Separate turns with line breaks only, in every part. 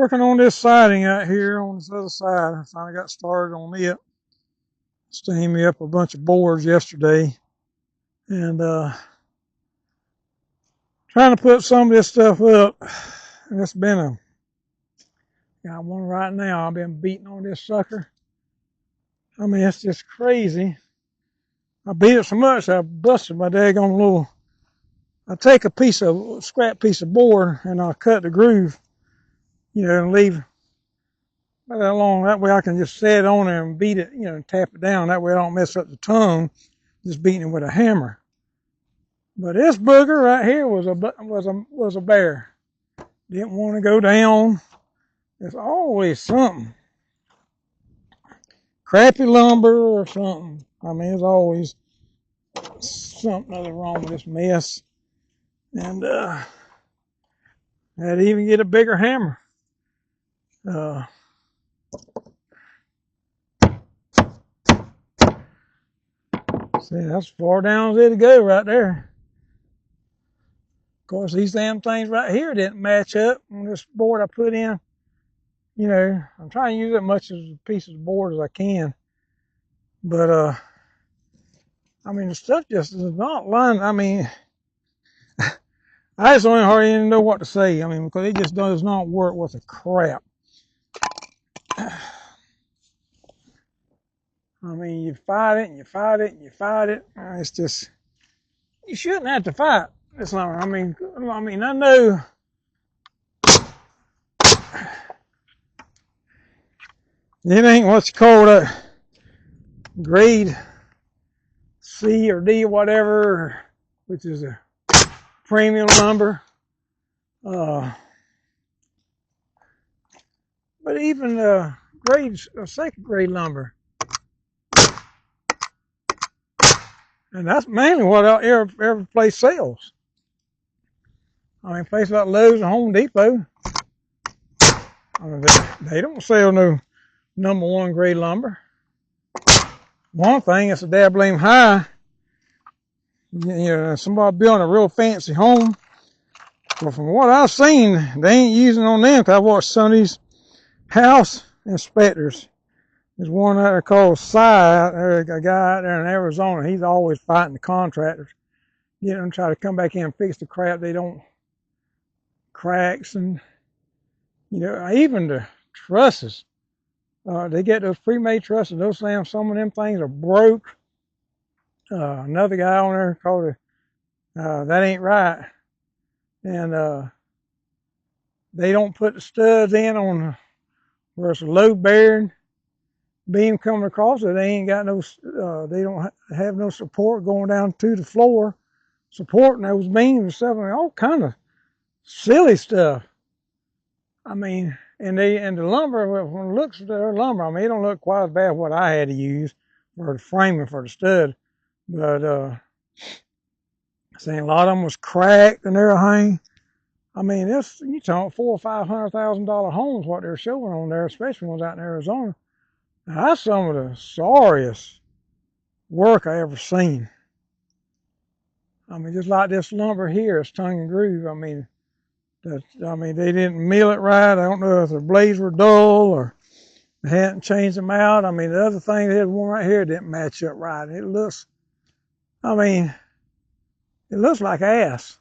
Working on this siding out here on this other side. I finally got started on it. Steamed me up a bunch of boards yesterday. And trying to put some of this stuff up. And it's been got one right now. I've been beating on this sucker. I mean, it's just crazy. I beat it so much I busted my daggone little. I take a scrap piece of board and I cut the groove, and leave about that long. That way I can just set it on there and beat it, and tap it down. That way I don't mess up the tongue, just beating it with a hammer. But this booger right here was a bear. Didn't want to go down. There's always something. Crappy lumber or something. I mean, there's always something other wrong with this mess. And I had to even get a bigger hammer. See, that's as far down as it'll go right there. Of course, these damn things right here didn't match up on this board I put in. I'm trying to use as much as a piece of board as I can. But, I mean, the stuff just does not line. I mean, I just don't hardly even know what to say. I mean, because it just does not work worth a crap. I mean, you fight it and you fight it and you fight it. It's just, you shouldn't have to fight this long. I mean, I know. It ain't what's called a grade C or D or whatever, which is a premium lumber. But even second grade lumber. And that's mainly what every place sells. I mean, places like Lowe's and Home Depot, I mean, they don't sell no #1 grade lumber. One thing, it's a dabbling high. Somebody building a real fancy home. But from what I've seen, they ain't using on them. Cause I watched some of these house inspectors. There's one out there called Cy out there, a guy out there in Arizona. He's always fighting the contractors, getting them to try to come back in and fix the crap they don't, cracks and, even the trusses. They get those pre-made trusses. Some of them things are broke. Another guy on there called it, that ain't right. And they don't put the studs in on where it's a load bearing beam coming across it. They ain't got no, they don't have no support going down to the floor, supporting those beams and stuff. I mean, all kind of silly stuff. I mean, and the lumber, when it looks at their lumber, I mean, it don't look quite as bad as what I had to use for the framing for the stud. But saying a lot of them was cracked and everything. I mean, you talking $400,000 or $500,000 homes what they're showing on there, especially ones out in Arizona. Now, that's some of the sorriest work I ever seen. I mean, just like this lumber here, it's tongue and groove. I mean, they didn't mill it right. I don't know if the blades were dull or they hadn't changed them out. I mean, the other thing, they had one right here didn't match up right. It looks like ass.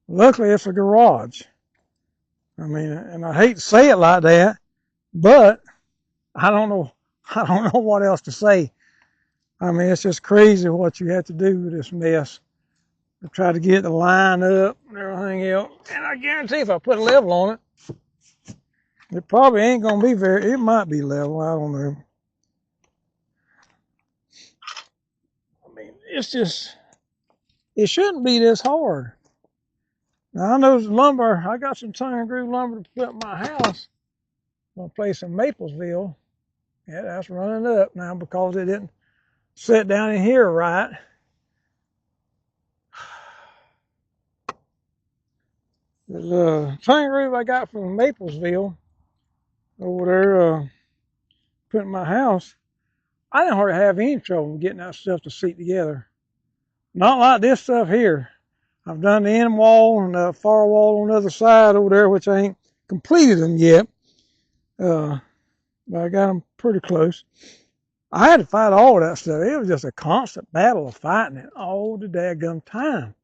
Luckily, it's a garage. I mean, and I hate to say it like that, but I don't know what else to say. I mean, it's just crazy what you have to do with this mess. I try to get it to line up and everything else. And I guarantee if I put a level on it, it probably ain't going to be it might be level, I don't know. I mean, it shouldn't be this hard. Now, I know lumber, I got some tongue and groove lumber to put in my house. My place in Maplesville. Yeah, that's running up now because it didn't sit down in here right. There's a tongue and groove I got from Maplesville over there, putting my house. I didn't hardly have any trouble getting that stuff to seat together. Not like this stuff here. I've done the end wall and the far wall on the other side over there, which I ain't completed them yet, but I got them pretty close. I had to fight all that stuff. It was just a constant battle of fighting it all the daggum time.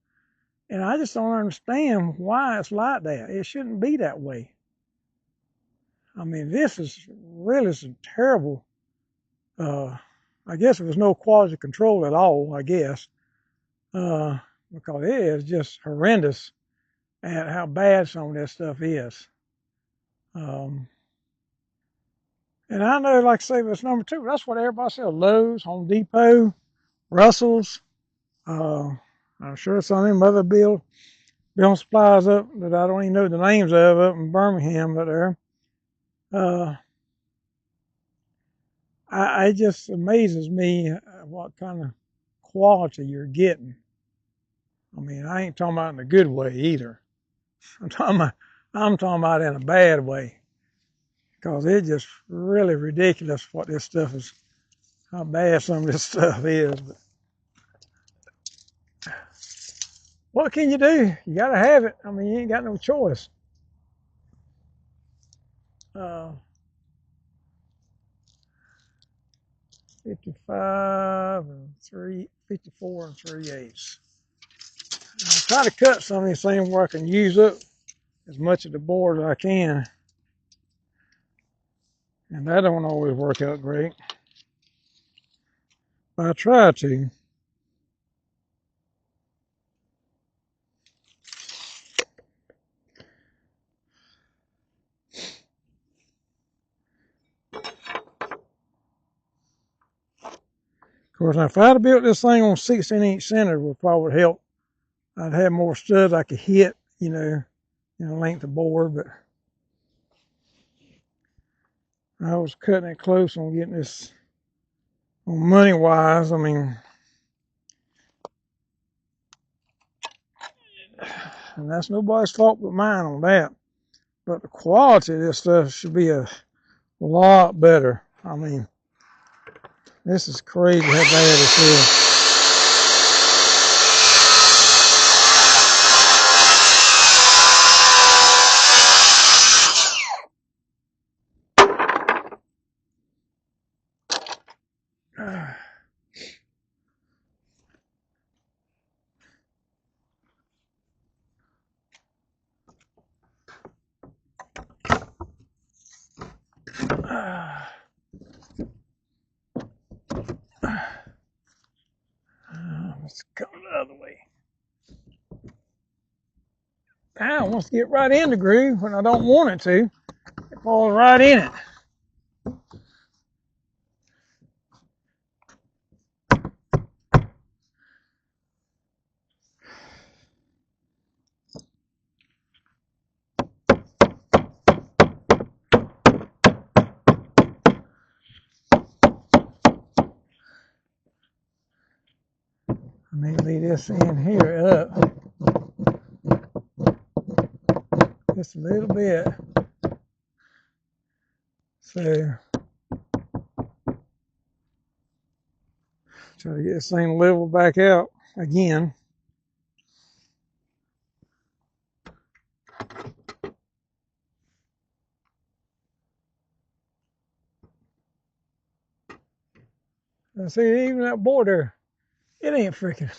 And I just don't understand why it's like that. It shouldn't be that way. I mean, this is really some terrible, I guess it was no quality control at all, I guess, because it is just horrendous at how bad some of this stuff is. And I know, like I say, it's number two. That's what everybody sells: Lowe's, Home Depot, Russell's. I'm sure some of them other building supplies up that I don't even know the names of up in Birmingham, but there. It just amazes me what kind of quality you're getting. I mean, I ain't talking about in a good way either. I'm talking about in a bad way, because it's just really ridiculous what this stuff is, how bad some of this stuff is. But what can you do? You got to have it. I mean, you ain't got no choice. 54 and 3/8. I'm trying to cut some of these things where I can use up as much of the board as I can. And that don't always work out great, but I try to. Of course, now if I'd have built this thing on 16-inch center, would probably help. I'd have more studs I could hit, length of board, but I was cutting it close on getting this, on money wise. I mean, and that's nobody's fault but mine on that. But the quality of this stuff should be a lot better. I mean, this is crazy how bad this is. Let's come the other way. I want to get right in the groove when I don't want it to. It falls right in it. I may leave this in here up just a little bit. So try to get this thing leveled back out again. And see, even that board there, it ain't freaking.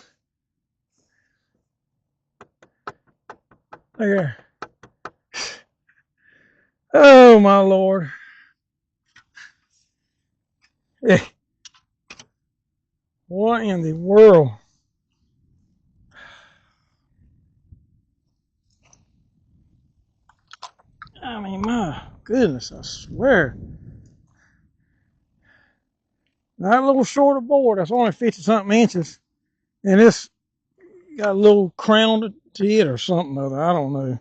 Look there. Oh my Lord. Yeah. What in the world? I mean, my goodness, I swear. That little shorter board, that's only 50-something inches. And it's got a little crown to it or something other. I don't know.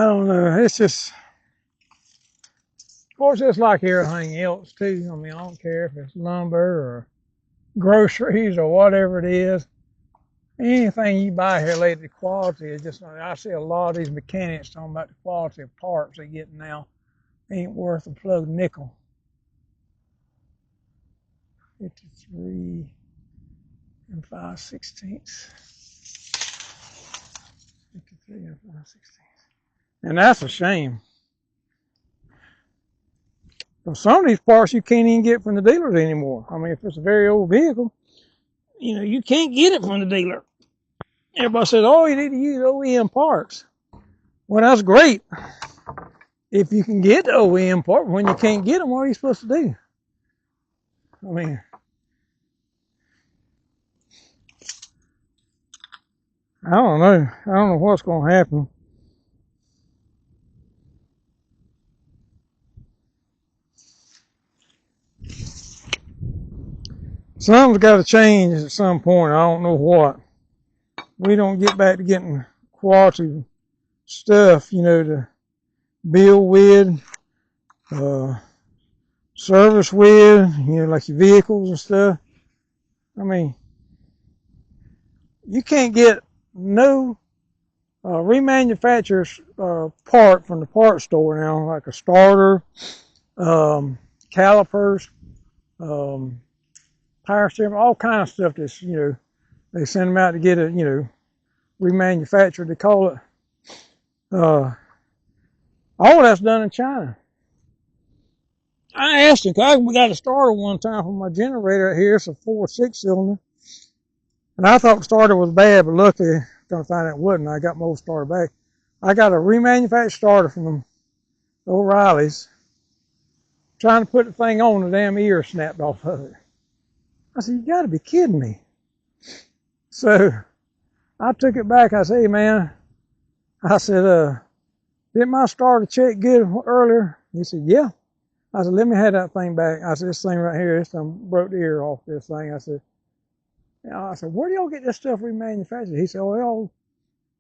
don't know. It's just, of course, it's like everything else too. I mean, I don't care if it's lumber or groceries or whatever it is. Anything you buy here lately, the quality is just, I see a lot of these mechanics talking about the quality of parts they're getting now. Ain't worth a plug nickel. 53 and 5/16. 53 and 5/16. And that's a shame. Well, some of these parts you can't even get from the dealers anymore. I mean, if it's a very old vehicle, you can't get it from the dealer. Everybody says, oh, you need to use OEM parts. Well, that's great. If you can get the OEM part, when you can't get them, what are you supposed to do? I mean, I don't know. I don't know what's going to happen. Something's got to change at some point. I don't know what. We don't get back to getting quality stuff, to build with, service with, like your vehicles and stuff. I mean, you can't get no remanufacturer's part from the parts store now, like a starter, calipers, power steering, all kind of stuff that's, they send them out to get it, remanufactured, they call it. All that's done in China. I asked him, cause we got a starter one time for my generator here. It's a 4-6 cylinder. And I thought the starter was bad, but luckily, gonna find out it wasn't. I got my old starter back. I got a remanufactured starter from O'Reilly's. Trying to put the thing on, the damn ear snapped off of it. I said, you gotta be kidding me. So I took it back. I said, hey man, I said, didn't my starter check good earlier? He said, yeah. I said, let me have that thing back. I said, this thing right here, this thing broke the ear off this thing. I said, where do y'all get this stuff remanufactured? He said, oh, it all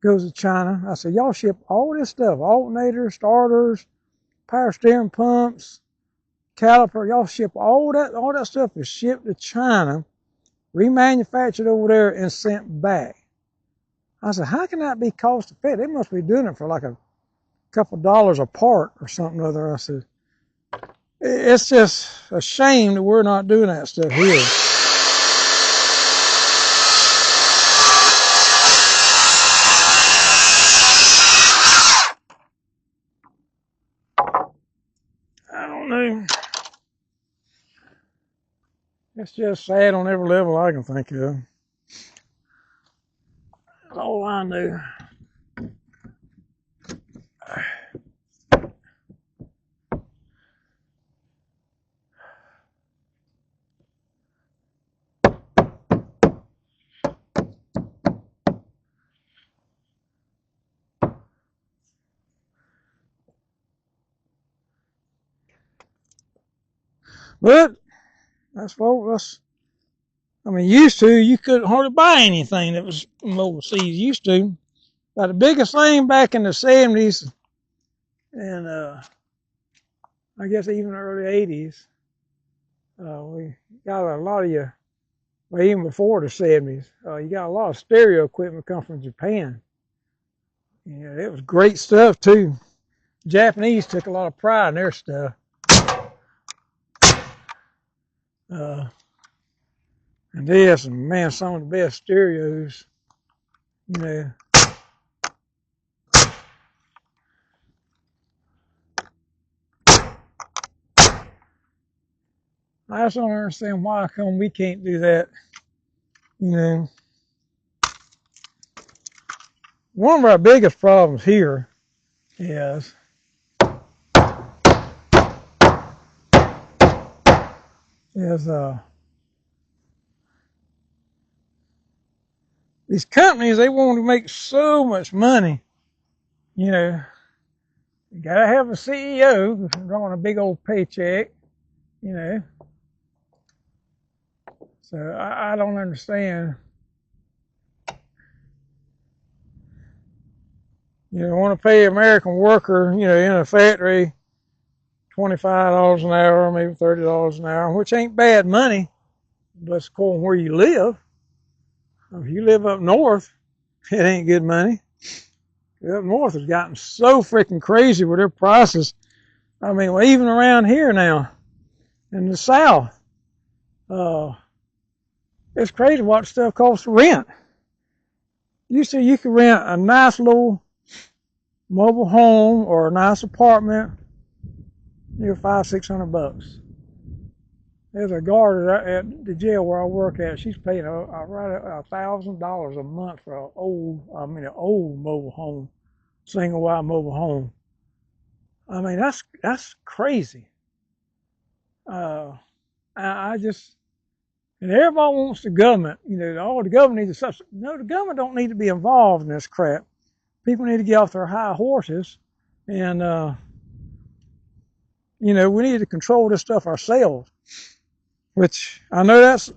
goes to China. I said, y'all ship all this stuff, alternators, starters, power steering pumps, caliper. Y'all ship all that stuff is shipped to China, remanufactured over there and sent back. I said, how can that be cost effective? They must be doing it for like a couple dollars a part or something or other. I said, it's just a shame that we're not doing that stuff here. I don't know. It's just sad on every level I can think of. That's all I know. But used to, you couldn't hardly buy anything that was from overseas. Used to. But the biggest thing back in the 70s and I guess even the early 80s, we got a lot of well, even before the 70s, you got a lot of stereo equipment come from Japan. It was great stuff too. Japanese took a lot of pride in their stuff. And they have some of the best stereos, I just don't understand why come we can't do that. One of our biggest problems here is these companies, they want to make so much money. You gotta have a CEO drawing a big old paycheck. So I don't understand. You know, want to pay American worker, you know, in a factory $25 an hour, maybe $30 an hour, which ain't bad money, but it's according where you live. If you live up north, it ain't good money. Up north has gotten so freaking crazy with their prices. I mean, well, even around here now in the South, it's crazy what stuff costs to rent. You see, you could rent a nice little mobile home or a nice apartment, you're $500-600. There's a guard at the jail where I work at. She's paying right $1,000 a month for an old mobile home, single wide mobile home. I mean, that's crazy. I just, and everybody wants the government. You know, oh, the government needs to subsidize. No, the government don't need to be involved in this crap. People need to get off their high horses, and you know, we need to control this stuff ourselves. Which I know that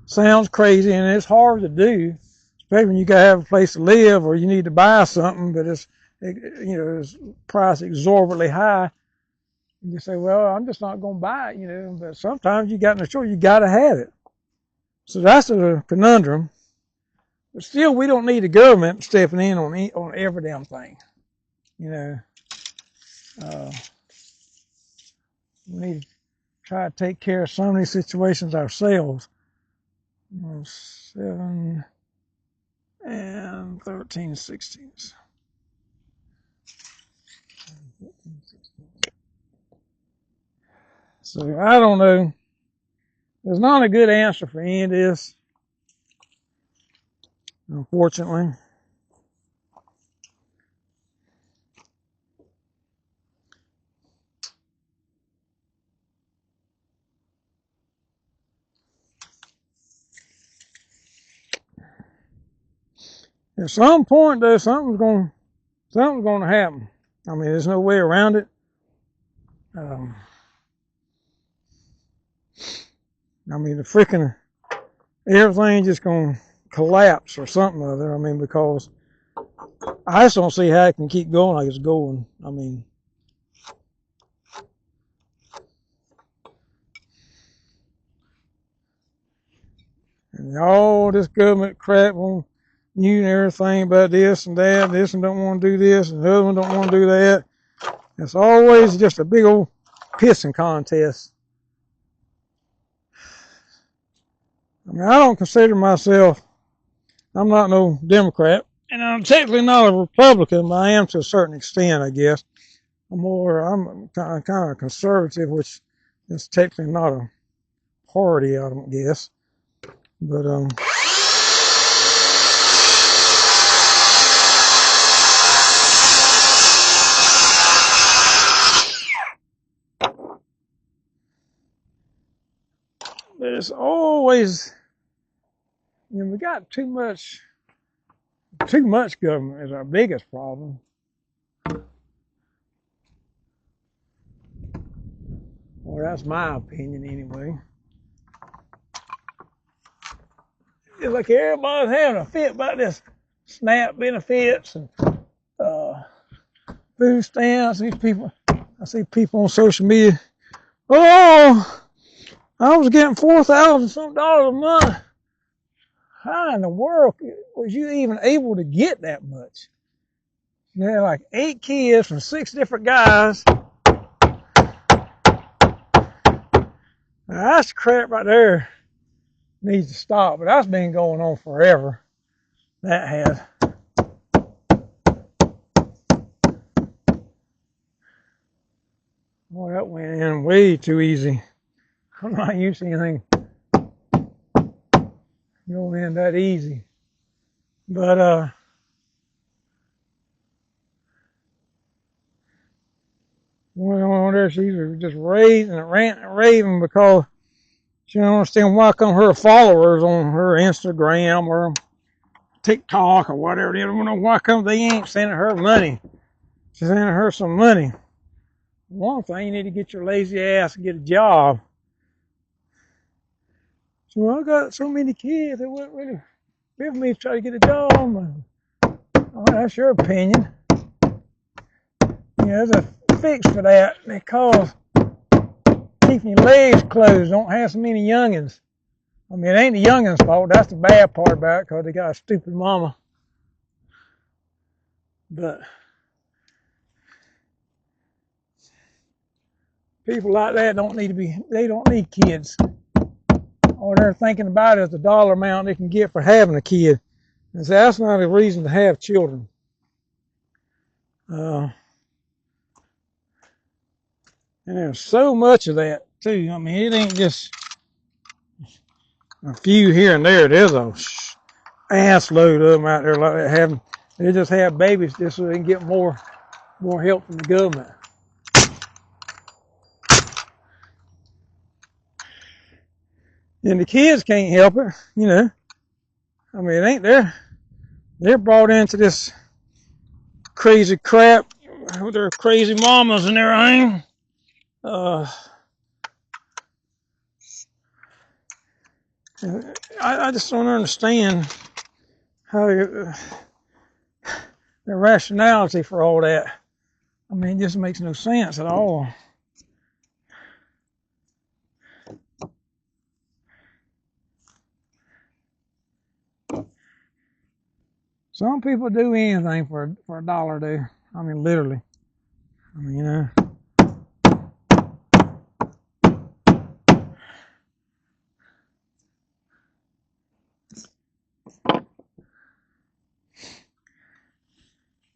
sounds crazy, and it's hard to do, especially when you gotta have a place to live or you need to buy something, but it's priced exorbitantly high. You say, well, I'm just not going to buy it, you know. But sometimes you got in the store, you got to have it. So that's a conundrum. But still, we don't need the government stepping in on every damn thing. You know, we need to try to take care of some of these situations ourselves. 7 and 13/16. So I don't know. There's not a good answer for any of this, unfortunately. At some point, though, something's going to happen. I mean, there's no way around it. I mean, the freaking everything just going to collapse or something or other. I mean, because I just don't see how it can keep going like it's going. I mean, and all this government crap on you and everything about this and that, this and don't want to do this, and the other one don't want to do that. It's always just a big old pissing contest. I mean, I don't consider myself, I'm not no Democrat, and I'm technically not a Republican, but I am to a certain extent, I guess. I'm kind of conservative, which is technically not a party, I don't guess. But there's always, you know, we got too much government is our biggest problem. Well, that's my opinion anyway. It's like everybody's having a fit about this SNAP benefits and food stamps. These people, I see people on social media. Oh, I was getting $4,000 something a month. How in the world was you even able to get that much? You had like 8 kids from 6 different guys. Now, that's crap right there. Needs to stop, but that's been going on forever. That has. Boy, that went in way too easy. I'm not used to anything going in that easy. But one on there, she's just raising and ranting and raving because she don't understand why come her followers on her Instagram or TikTok or whatever. They don't know why come they ain't sending her money. She's sending her some money. One thing, you need to get your lazy ass and get a job. So, well, I got so many kids that wouldn't really give me to try to get a job. Oh, that's your opinion. there's a fix for that. They call keeping your legs closed. Don't have so many youngins. I mean, it ain't the youngins' fault. That's the bad part about it, because they got a stupid mama. But people like that don't need to be. They don't need kids. All they're thinking about is the dollar amount they can get for having a kid. And so that's not a reason to have children. And there's so much of that too. I mean, it ain't just a few here and there. There's a ass load of them out there like that having. They just have babies just so they can get more help from the government. And the kids can't help it, you know. I mean, it ain't they're brought into this crazy crap with their crazy mamas and everything. I just don't understand how the rationality for all that. I mean, it just makes no sense at all. Some people do anything for a dollar, dude. I mean, literally. I mean, you know.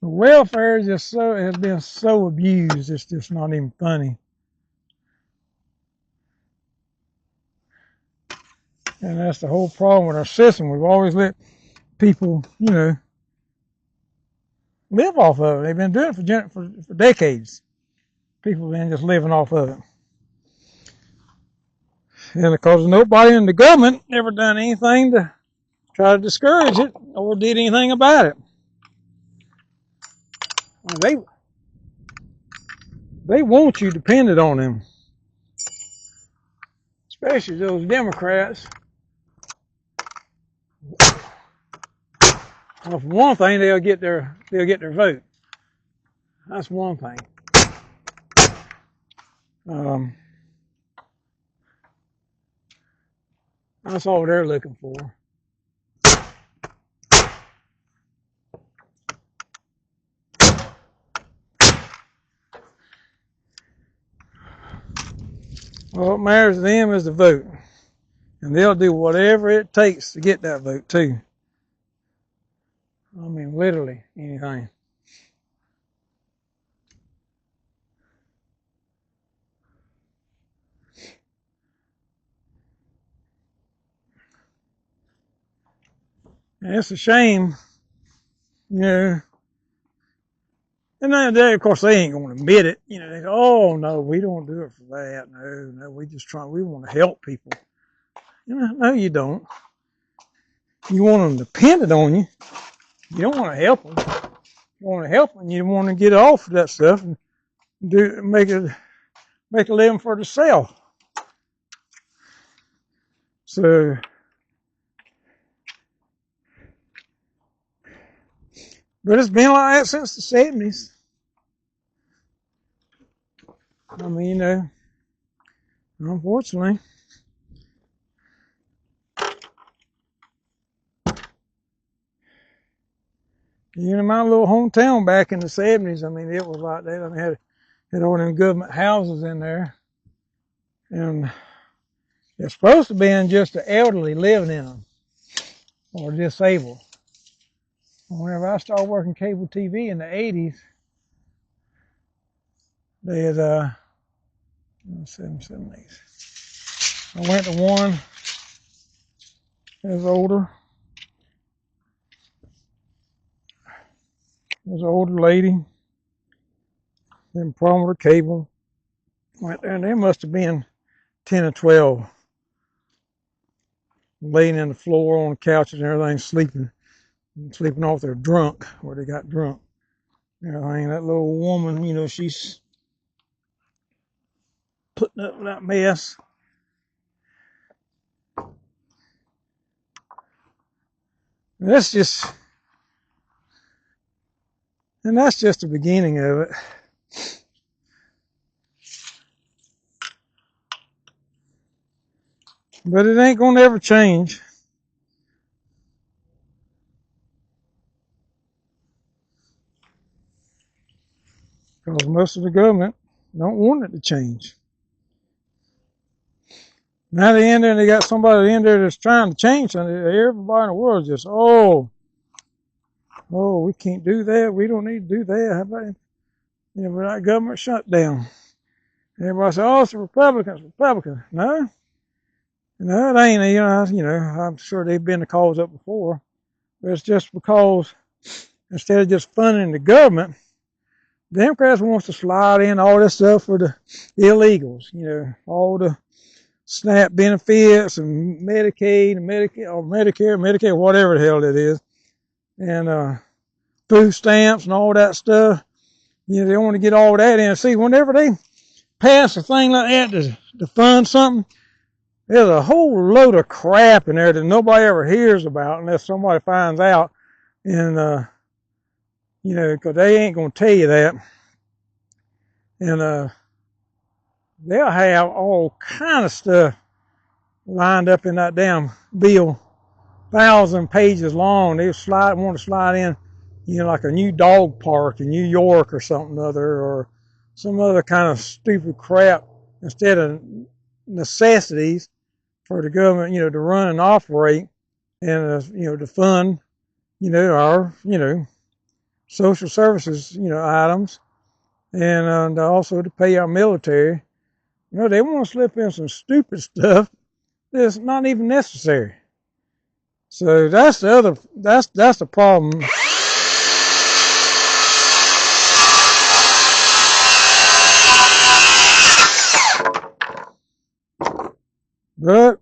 The welfare is just has been so abused. It's just not even funny. And that's the whole problem with our system. We've always let people, you know, live off of it. They've been doing it for decades. People have been just living off of it. And because nobody in the government ever done anything to try to discourage it or did anything about it. Well, they want you dependent on them. Especially those Democrats. Well, for one thing, they'll get their vote. That's one thing. That's all they're looking for. Well, what matters to them is the vote. And they'll do whatever it takes to get that vote, too. I mean, literally anything. And it's a shame, you know. And then, of course, they ain't going to admit it. You know, they go, oh, no, we don't do it for that. No, we want to help people. You know, no, you don't. You want them dependent on you. You don't want to help them. You want to help them. You want to get off of that stuff and make a living for themselves. So, but it's been like that since the 70s. I mean, you know, unfortunately. You know, my little hometown back in the 70s, I mean, it was like that. I mean, had all them government houses in there. And it's supposed to be just the elderly living in them or disabled. Whenever I started working cable TV in the 80s, there's 778. I went to one that was older. There's an older lady. Had a problem with her cable. Went there and there must have been 10 or 12 laying in the floor on the couches and everything, sleeping off their drunk, where they got drunk. Everything. That little woman, you know, she's putting up with that mess. And that's just the beginning of it. But it ain't gonna ever change. Because most of the government don't want it to change. Now they in there and they got somebody in there that's trying to change something. Everybody in the world is just, oh, we can't do that. We don't need to do that. How about, we're not government shutdown. Everybody says, oh, it's the Republicans. No, it ain't. I'm sure they've been the cause up before. But it's just because instead of just funding the government, Democrats wants to slide in all this stuff for the illegals. All the SNAP benefits and Medicaid and Medicare, whatever the hell it is, and food stamps and all that stuff. They want to get all that in. See, whenever they pass a thing like that to fund something, there's a whole load of crap in there that nobody ever hears about unless somebody finds out. And, because they ain't going to tell you that. And they'll have all kind of stuff lined up in that damn bill, 1,000 pages long. They want to slide in, like a new dog park in New York or something other, or some other kind of stupid crap instead of necessities for the government, to run and operate, and to fund, our, social services, items, and also to pay our military. They want to slip in some stupid stuff that's not even necessary. So that's the problem. But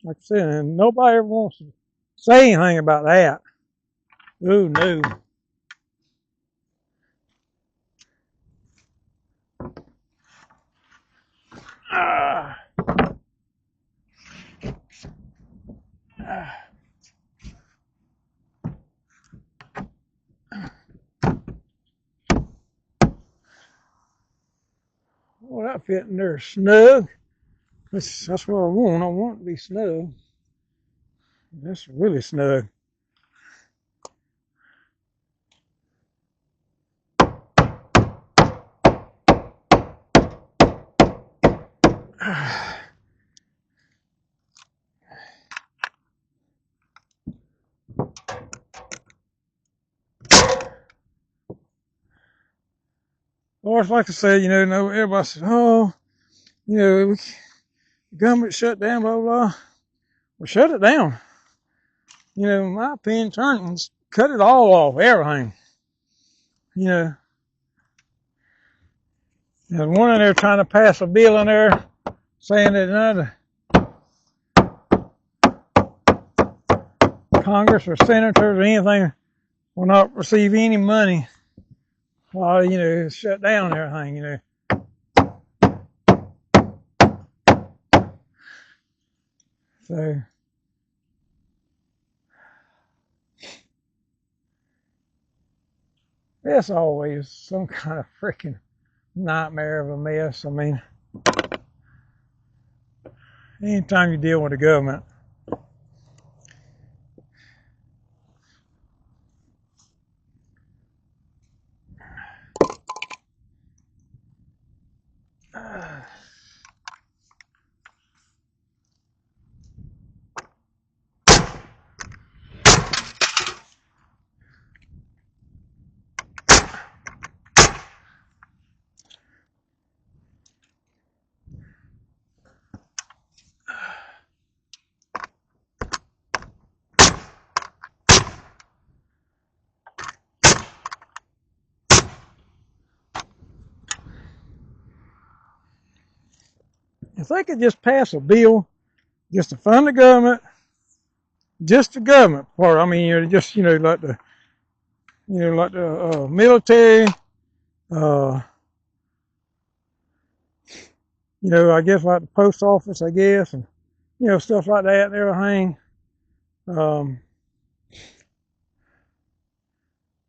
like I said, nobody ever wants to say anything about that. Oh no. Well, that fit in there snug. That's what I want. I want it to be snug. That's really snug. Or it's like I said, everybody says, oh, the government shut down, blah, blah. Well, shut it down. In my opinion, cut it all off, everything. There's one in there trying to pass a bill in there saying that Congress or senators or anything will not receive any money while, it's shut down and everything, So, it's always some kind of freaking nightmare of a mess. I mean, anytime you deal with the government, if they could just pass a bill just to fund the government, just the government part. I mean, just like the military, I guess like the post office, I guess, and stuff like that and everything.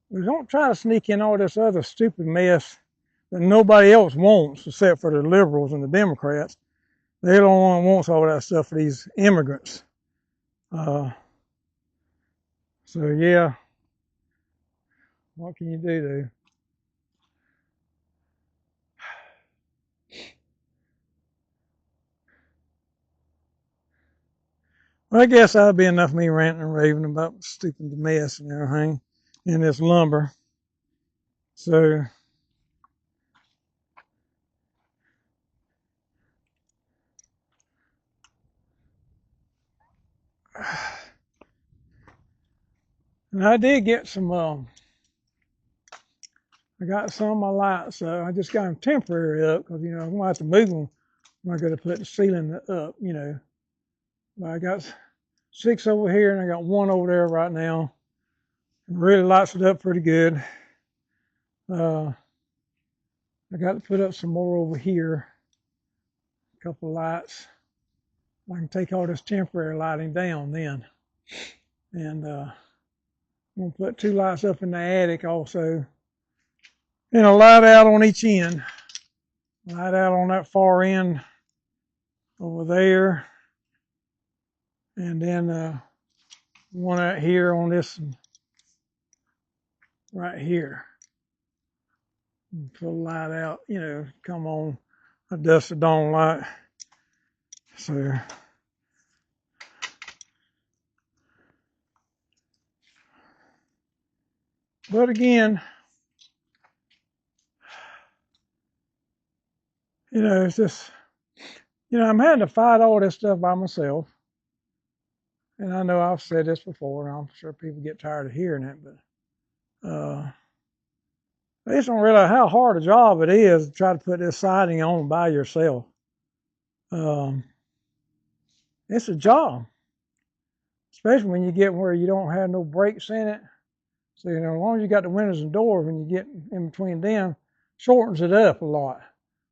We don't try to sneak in all this other stupid mess that nobody else wants except for the liberals and the Democrats. They're the one that wants all that stuff for these immigrants. So yeah, what can you do though? Well, I guess that'd be enough of me ranting and raving about stupid mess and everything in this lumber. So and I did get some. I got some of my lights. I just got them temporary up because I'm gonna have to move them when I go to put the ceiling up. But I got 6 over here and I got 1 over there right now. It really lights it up pretty good. I got to put up some more over here. A couple of lights. I can take all this temporary lighting down then. And I'm going to put 2 lights up in the attic also. And a light out on each end. Light out on that far end over there. And then one out here on this right here. Put a light out, come on a dusk of dawn light. So but again, it's just I'm having to fight all this stuff by myself. And I know I've said this before, and I'm sure people get tired of hearing it, but I just don't realize how hard a job it is to try to put this siding on by yourself. It's a job, especially when you get where you don't have no breaks in it. So, as long as you got the windows and doors, when you get in between them, shortens it up a lot.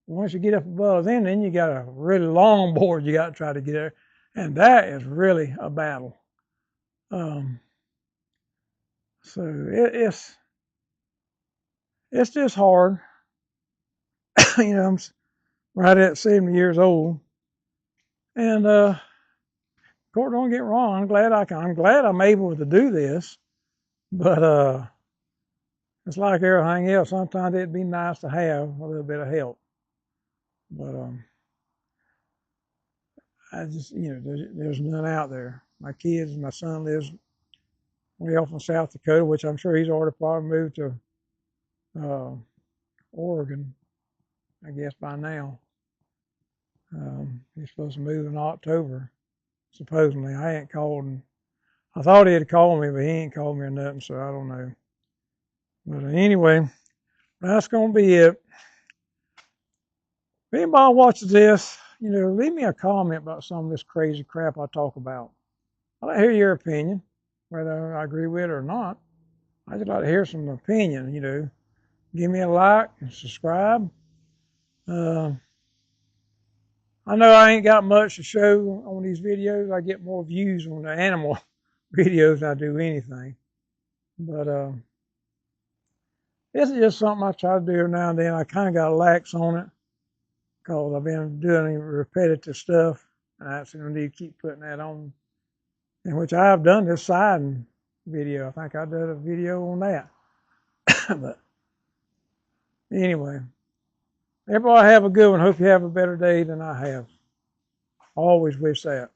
Once you get up above then you got a really long board you got to try to get there. And that is really a battle. So it's just hard. I'm right at 70 years old. And, of course, don't get wrong. I'm glad I'm able to do this. But it's like everything else. Sometimes it'd be nice to have a little bit of help. But I just, there's none out there. My son lives way off in South Dakota, which I'm sure he's already probably moved to Oregon, I guess by now. He's supposed to move in October, supposedly. I ain't called him. I thought he'd call me, but he ain't called me or nothing, so I don't know. But anyway, that's going to be it. If anybody watches this, leave me a comment about some of this crazy crap I talk about. I'd like to hear your opinion, whether I agree with it or not. I'd just like to hear some opinion, Give me a like and subscribe. I know I ain't got much to show on these videos. I get more views on the animal videos than I do anything. But this is just something I try to do every now and then. I kind of got lax on it because I've been doing repetitive stuff. And I actually need to keep putting that on. In which I have done this siding video. I think I did a video on that. But anyway, everybody have a good one. Hope you have a better day than I have. I always wish that.